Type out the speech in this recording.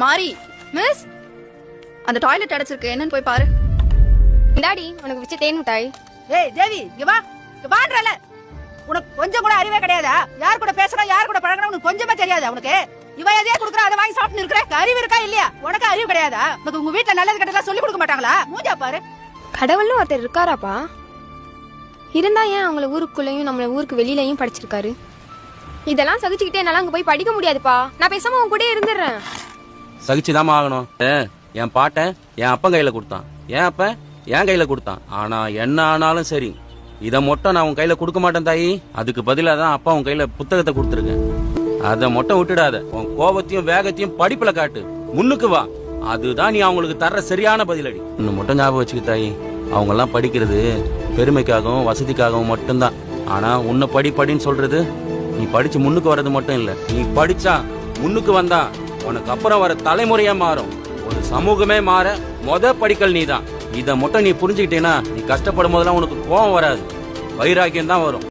மாறி மிஸ் அந்த டாய்லெட் அடைச்சிருக்கு என்னன்னு போய் பாரு. இந்தாடி உனக்கு வச்ச தேன் மிட்டாய். ஏய் தேவி இங்க வா, இங்க வான்றல. உனக்கு கொஞ்சம் கூட அறிவே கிடையாதா? யார் கூட பேசணும் யார் கூட பழகணும் உனக்கு கொஞ்சமா தெரியாது. உனக்கு இவ எதையா குடுக்குற அதை வாங்கி சாப்பிட்டு இருக்கிற. அறிவு இருக்கா இல்லையா? உனக்கு அறிவு கிடையாதா? உனக்கு உங்க வீட்டுல நல்லது கெட்டதா சொல்லி கொடுக்க மாட்டாங்களா? மூஞ்சா பாரு. கடவுள்னு ஒருத்தர் இருக்காராப்பா? இருந்தா ஏன் அவங்கள ஊருக்குள்ளேயும் நம்மள ஊருக்கு வெளியிலயும் படிச்சிருக்காரு? இதெல்லாம் சகிச்சுக்கிட்டே என்னால அங்க போய் படிக்க முடியாதுப்பா. நான் பேசாம உன் கூட இருந்துடுறேன். சகிச்சுதாமா ஆகணும். என் பாட்டன் என் அப்பன் கையில கொடுத்தான், என் அப்பன் என் கையில கொடுத்தான். ஆனா என்ன ஆனாலும் சரி இத மட்டும் நான் உன் கையில கொடுக்க மாட்டேன் தாயி. அதுக்கு பதிலா தான் அப்பா உன் கையில புத்தகத்தை கொடுத்துருக்கேன். அதை மட்டும் விட்டுடாத. உன் கோபத்தையும் வேகத்தையும் படிப்புல காட்டு. முன்னுக்கு வா. அதுதான் நீ அவங்களுக்கு தர்ற சரியான பதிலடி. இன்னும் மட்டும் ஞாபகம் வச்சுக்க தாயி. அவங்க எல்லாம் படிக்கிறது பெருமைக்காகவும் வசதிக்காகவும் மட்டும்தான். ஆனா உன்னை படின்னு சொல்றது நீ படிச்சு முன்னுக்கு வர்றது மட்டும் இல்ல. நீ படிச்சா முன்னுக்கு வந்தா உனக்கு அப்புறம் வர தலைமுறையா மாறும். ஒரு சமூகமே மாற படிக்கல் நீதான். இத மட்டும் நீ புரிஞ்சுக்கிட்டேன்னா நீ கஷ்டப்படும் போதெல்லாம் உனக்கு கோபம் வராது, வைராக்கியம் தான் வரும்.